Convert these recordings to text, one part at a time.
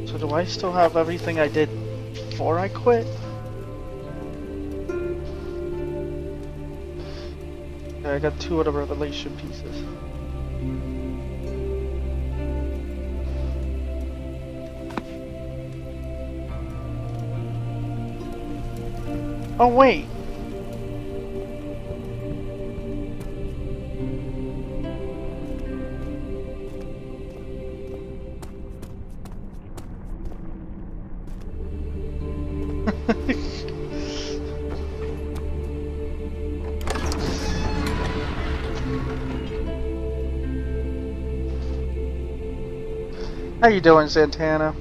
So do I still have everything I did before I quit? Okay, I got 2 of the revelation pieces. Oh wait! How you doing, Santana?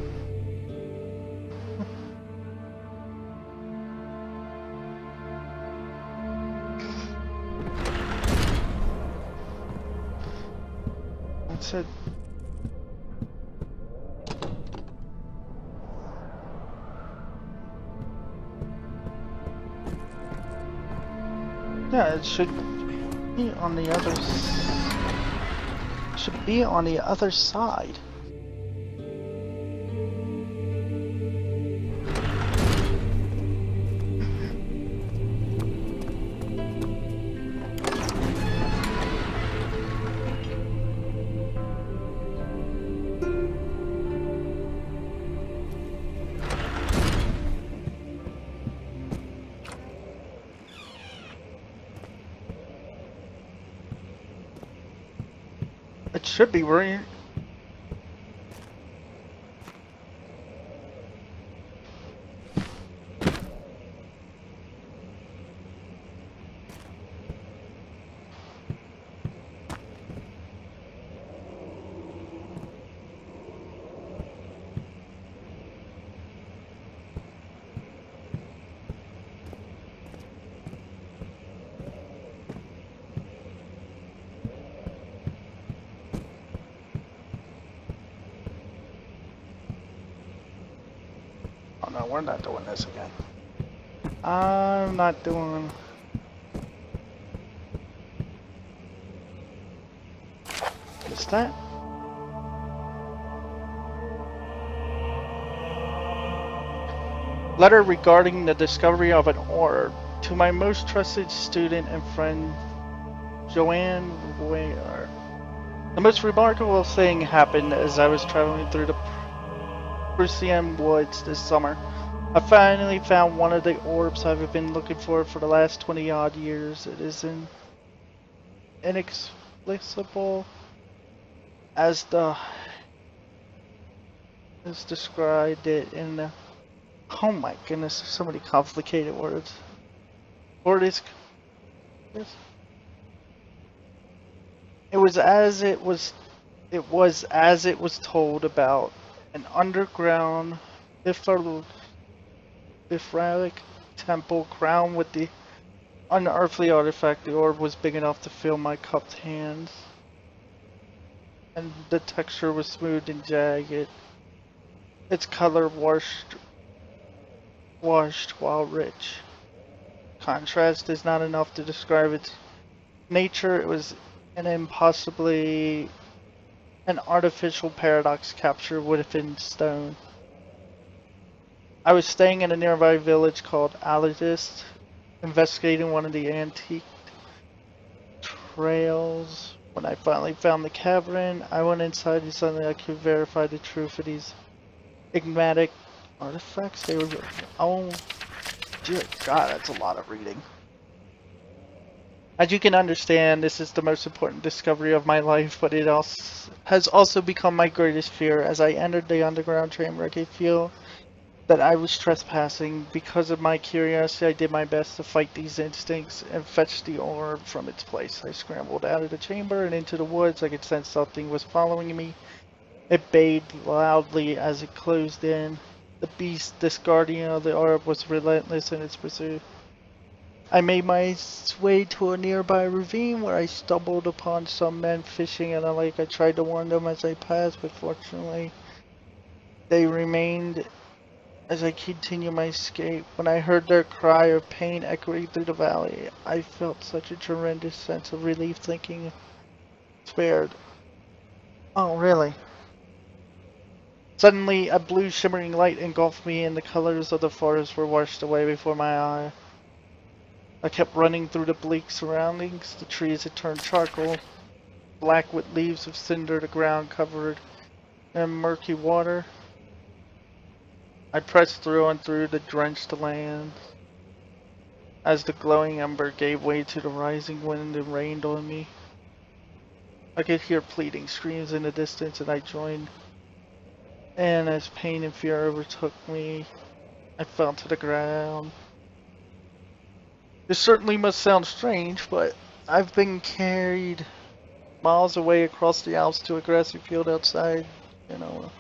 That's it. Yeah, it should be on the other should be on the other side. It should be right. Oh no, we're not doing this again. I'm not doing... What's that? Letter regarding the discovery of an orb to my most trusted student and friend, Joanne Ware. The most remarkable thing happened as I was traveling through the Frictional woods this summer. I finally found one of the orbs I've been looking for the last 20 odd years. It is inexplicable as described it in the... Oh my goodness, there's so many complicated words. Or it is... It was as it was told about an underground Bifralic temple crowned with the unearthly artifact. The orb was big enough to fill my cupped hands, and the texture was smooth and jagged. Its color washed while rich. Contrast is not enough to describe its nature. It was an artificial paradox captured within stone. I was staying in a nearby village called Alagist, investigating one of the antique trails. When I finally found the cavern, I went inside and suddenly I could verify the truth of these enigmatic artifacts. They were... Oh, dear God, that's a lot of reading. As you can understand, this is the most important discovery of my life, but it has also become my greatest fear. As I entered the underground chamber, I could feel that I was trespassing. Because of my curiosity, I did my best to fight these instincts and fetch the orb from its place. I scrambled out of the chamber and into the woods. I could sense something was following me. It bayed loudly as it closed in. The beast, this guardian of the orb, was relentless in its pursuit. I made my way to a nearby ravine where I stumbled upon some men fishing in a lake. I tried to warn them as I passed, but fortunately they remained as I continued my escape. When I heard their cry of pain echoing through the valley, I felt such a tremendous sense of relief, thinking spared. Oh, really? Suddenly, a blue shimmering light engulfed me and the colors of the forest were washed away before my eye. I kept running through the bleak surroundings. The trees had turned charcoal, black with leaves of cinder, the ground covered in murky water. I pressed through and through the drenched land as the glowing ember gave way to the rising wind and rained on me. I could hear pleading screams in the distance and I joined. And as pain and fear overtook me, I fell to the ground. This certainly must sound strange, but I've been carried miles away across the Alps to a grassy field outside, you know.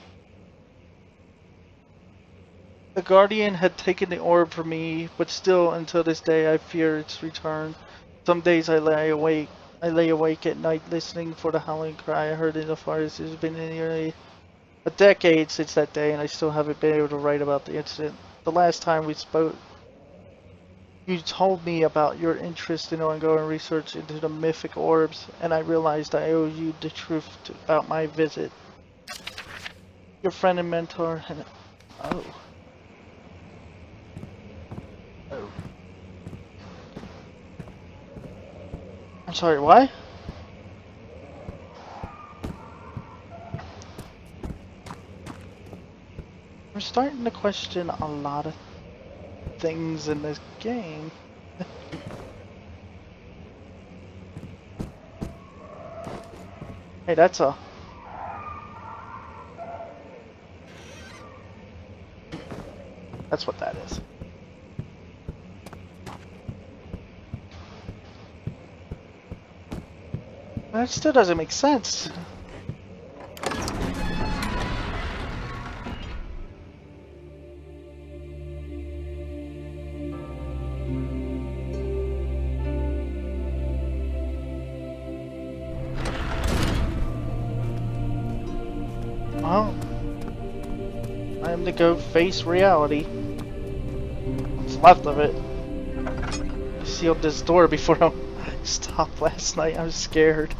The Guardian had taken the orb from me, but still, until this day, I fear its return. Some days I lay awake at night listening for the howling cry I heard in the forest. It's been nearly a decade since that day, and I still haven't been able to write about the incident. The last time we spoke, you told me about your interest in ongoing research into the mythic orbs, and I realized I owe you the truth about my visit. Your friend and mentor, and oh. I'm sorry, what? I'm starting to question a lot of things in this game. Hey, that's a... That's what that is. That still doesn't make sense. Well, I am to go face reality. What's left of it. I sealed this door before I stopped last night. I was scared.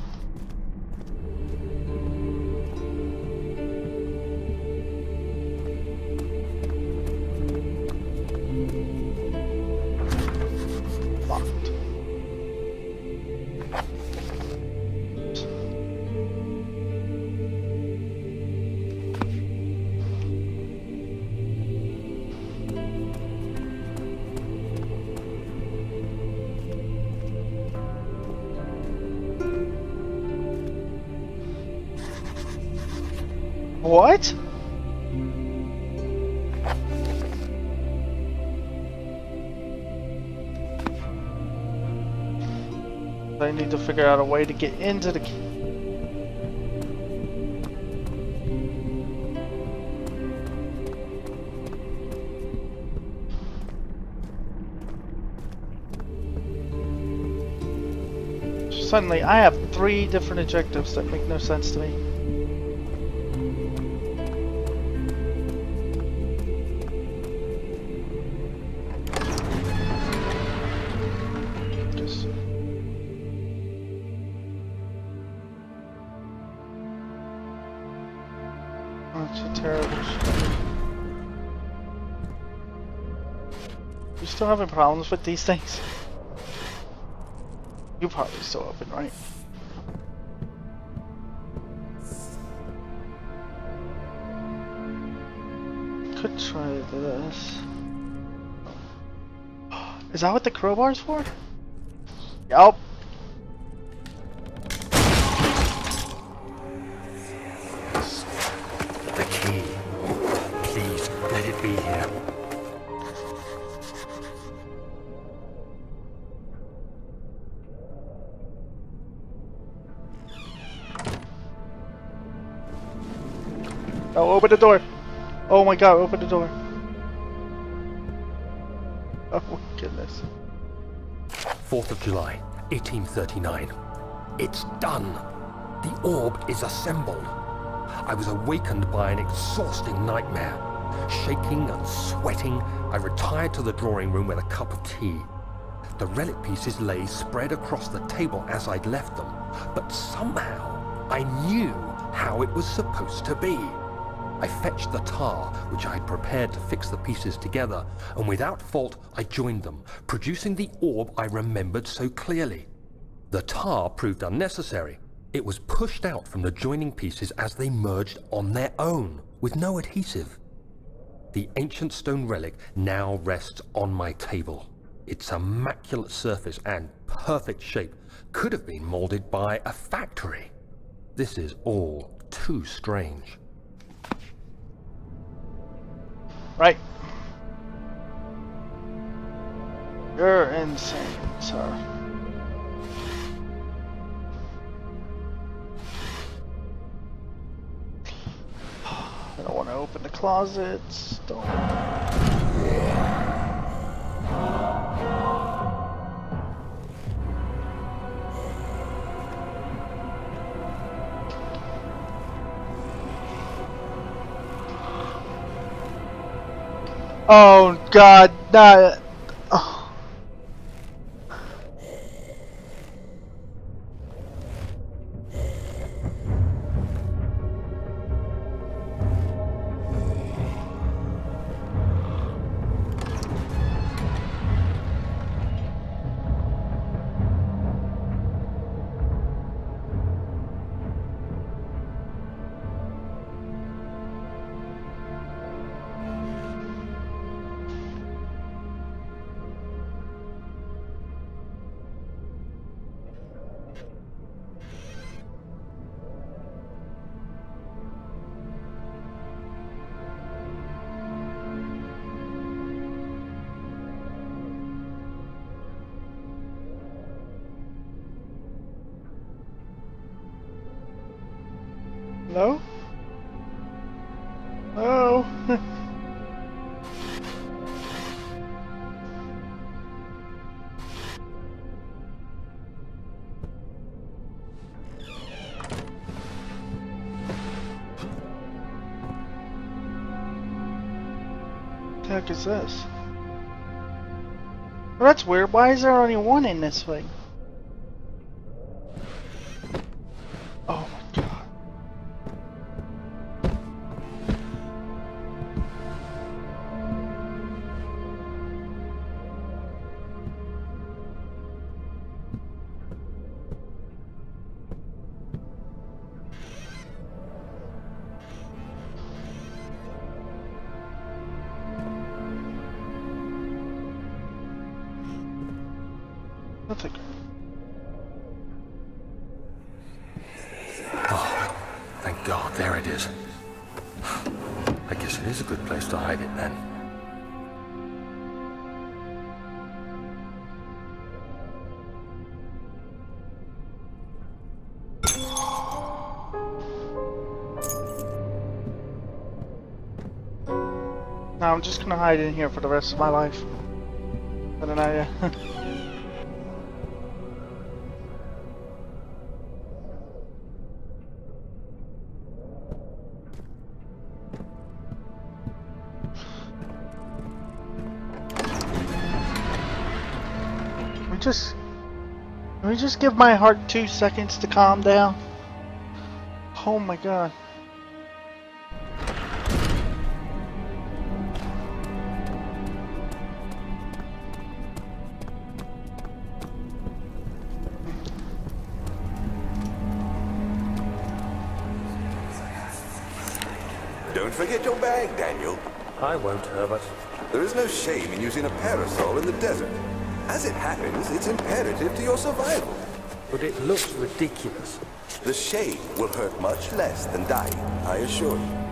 What? I need to figure out a way to get into the... Suddenly, I have 3 different objectives that make no sense to me. You still having problems with these things? You probably still open, right? Could try this. Is that what the crowbar's for? Yup. The key. Please, let it be here. Oh, open the door! Oh my god, open the door. Oh my goodness. 4th of July, 1839. It's done. The orb is assembled. I was awakened by an exhausting nightmare. Shaking and sweating, I retired to the drawing room with a cup of tea. The relic pieces lay spread across the table as I'd left them, but somehow I knew how it was supposed to be. I fetched the tar, which I had prepared to fix the pieces together, and without fault I joined them, producing the orb I remembered so clearly. The tar proved unnecessary. It was pushed out from the joining pieces as they merged on their own, with no adhesive. The ancient stone relic now rests on my table. Its immaculate surface and perfect shape could have been molded by a factory. This is all too strange. Right. You're insane, sir. I don't want to open the closets. Don't. Oh God, not. Oh. Hello? Oh. What the heck is this? Well, that's weird. Why is there only one in this thing? Oh my God. Nothing. Oh, thank God, there it is. I guess it is a good place to hide it then. Now I'm just gonna hide in here for the rest of my life. I don't know. Can we just give my heart 2 seconds to calm down? Oh my God. Don't forget your bag, Daniel. I won't, Herbert. There is no shame in using a parasol in the desert. As it happens, it's imperative to your survival. But it looks ridiculous. The shame will hurt much less than dying, I assure you.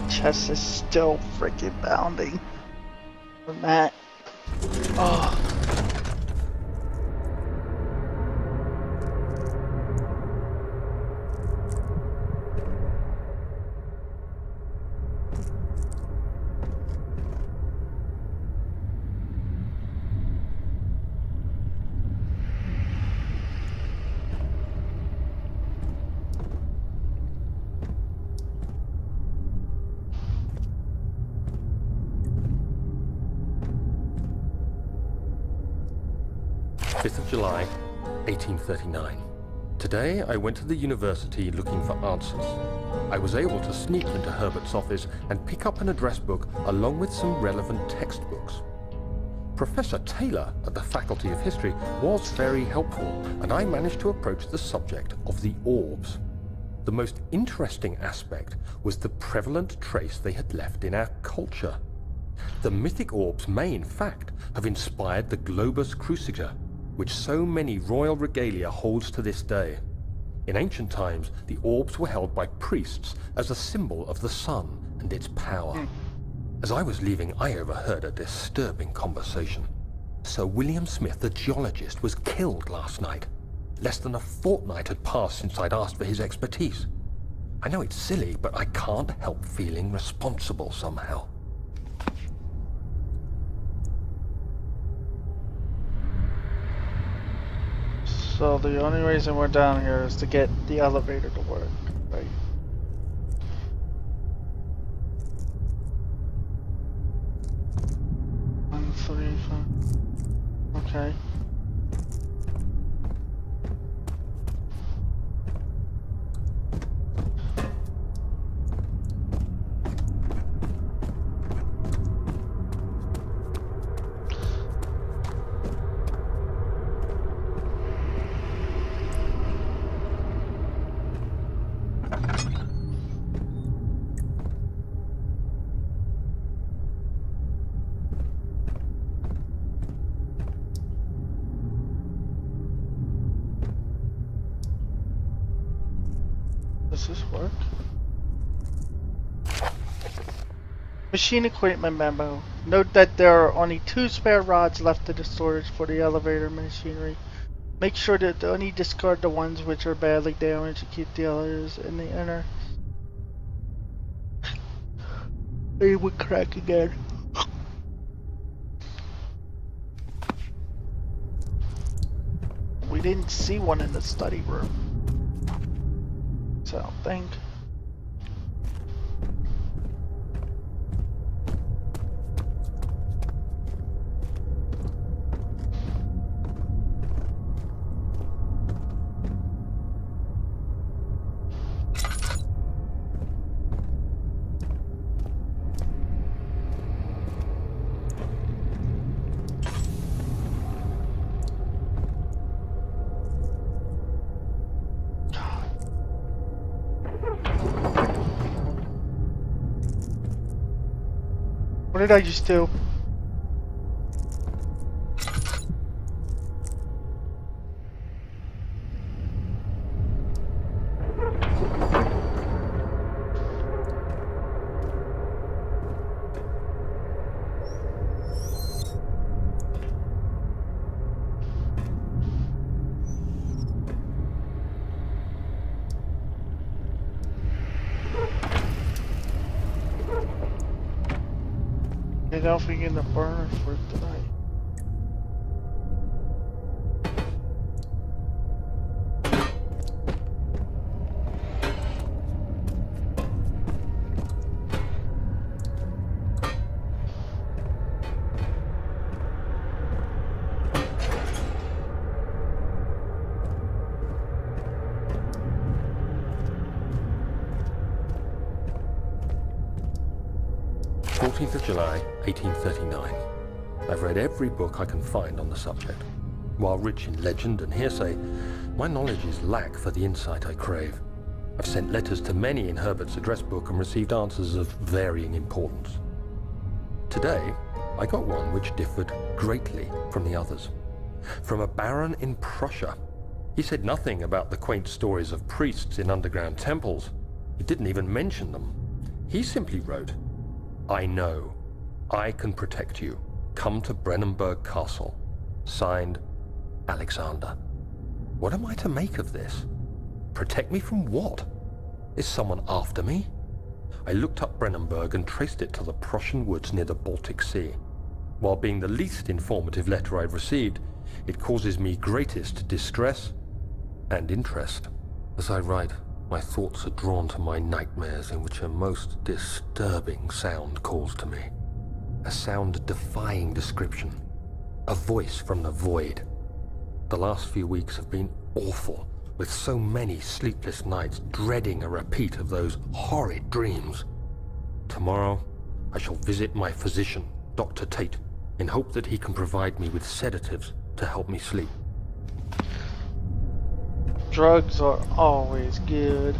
Chest is still freaking pounding from that. Oh. 5th of July, 1839. Today, I went to the university looking for answers. I was able to sneak into Herbert's office and pick up an address book along with some relevant textbooks. Professor Taylor at the Faculty of History was very helpful, and I managed to approach the subject of the orbs. The most interesting aspect was the prevalent trace they had left in our culture. The mythic orbs may, in fact, have inspired the globus cruciger, which so many royal regalia holds to this day. In ancient times, the orbs were held by priests as a symbol of the sun and its power. As I was leaving, I overheard a disturbing conversation. Sir William Smith, the geologist, was killed last night. Less than a fortnight had passed since I'd asked for his expertise. I know it's silly, but I can't help feeling responsible somehow. So the only reason we're down here is to get the elevator to work, right? One, three, five. Okay. Does this work? Machine equipment memo. Note that there are only 2 spare rods left in the storage for the elevator machinery. Make sure to only discard the ones which are badly damaged to keep the elevators in the inner. They would crack again. We didn't see one in the study room. So I don't think. What did I just do? I don't think in the burner for tonight. of July, 1839. I've read every book I can find on the subject. While rich in legend and hearsay, my knowledge is lack for the insight I crave. I've sent letters to many in Herbert's address book and received answers of varying importance. Today, I got one which differed greatly from the others. From a baron in Prussia. He said nothing about the quaint stories of priests in underground temples. He didn't even mention them. He simply wrote, "I know. I can protect you. Come to Brennenburg Castle. Signed, Alexander." What am I to make of this? Protect me from what? Is someone after me? I looked up Brennenburg and traced it to the Prussian woods near the Baltic Sea. While being the least informative letter I've received, it causes me greatest distress and interest. As I write, my thoughts are drawn to my nightmares in which a most disturbing sound calls to me. A sound defying description. A voice from the void. The last few weeks have been awful, with so many sleepless nights dreading a repeat of those horrid dreams. Tomorrow, I shall visit my physician, Dr. Tate, in hope that he can provide me with sedatives to help me sleep. Drugs are always good.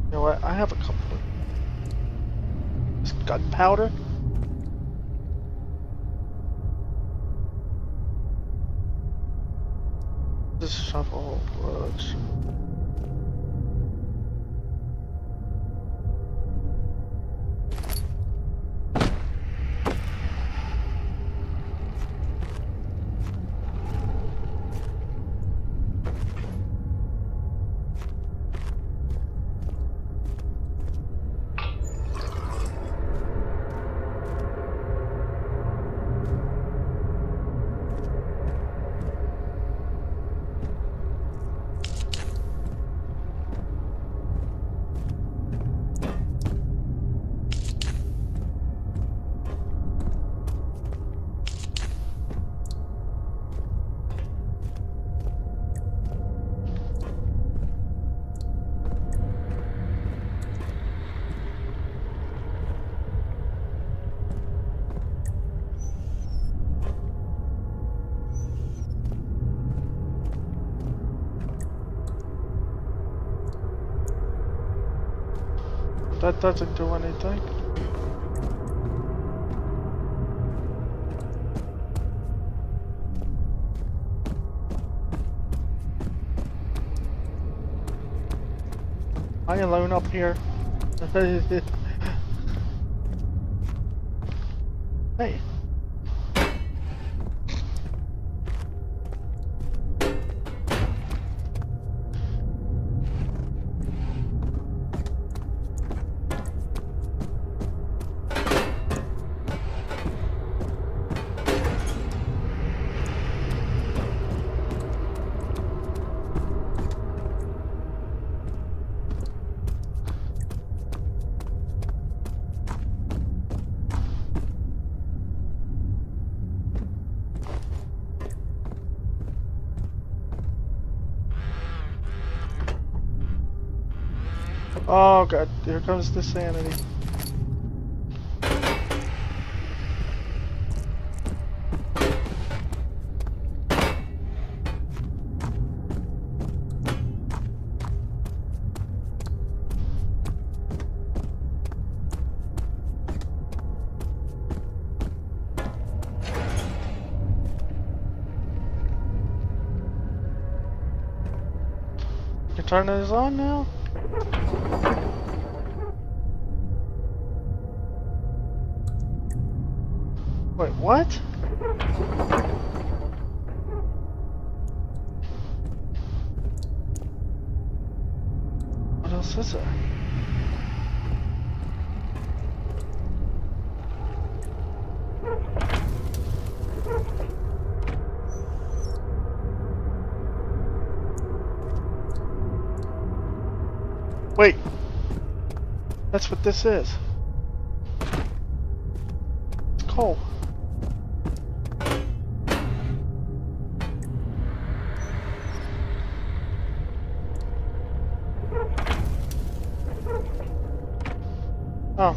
You know what? I have a couple of this gunpowder. This shovel brush. That doesn't do anything. Am I alone up here? Hey. Oh god, here comes the sanity. You can turn this on now? Wait, what? What else is there? Wait! That's what this is. It's coal. Oh.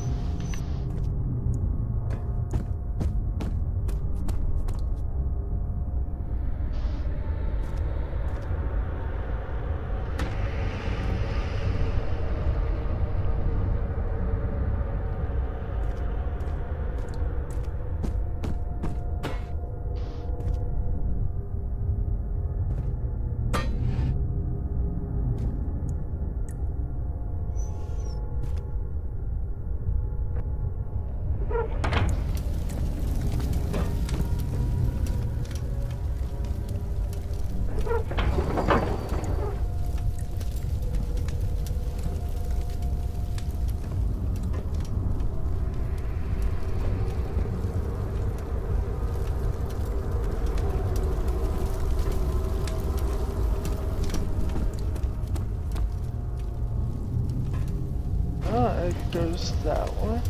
It goes that way.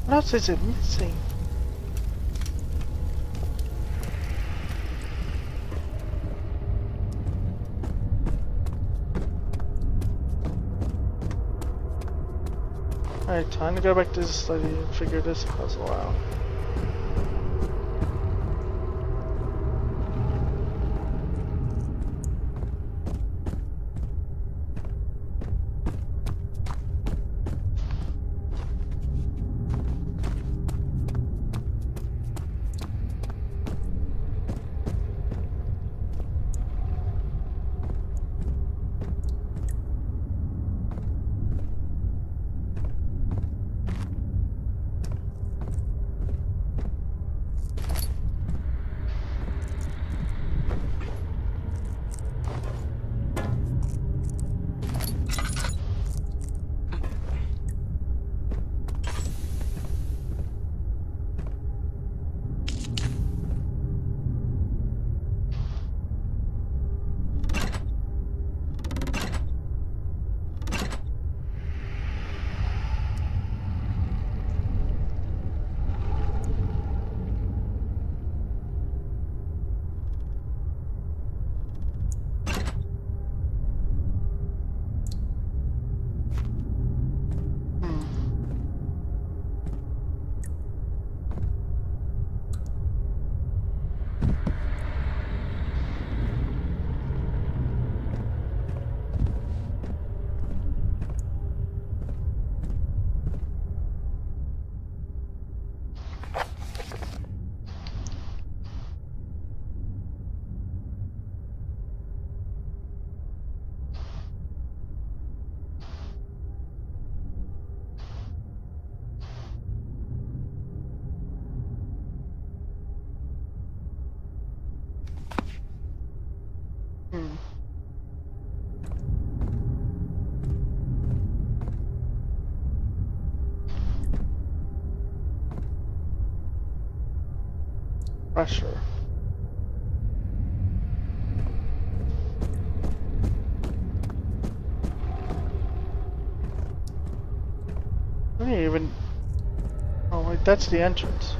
What else is it missing? Alright, time to go back to the study and figure this puzzle out. Pressure. I didn't even... Oh wait, that's the entrance.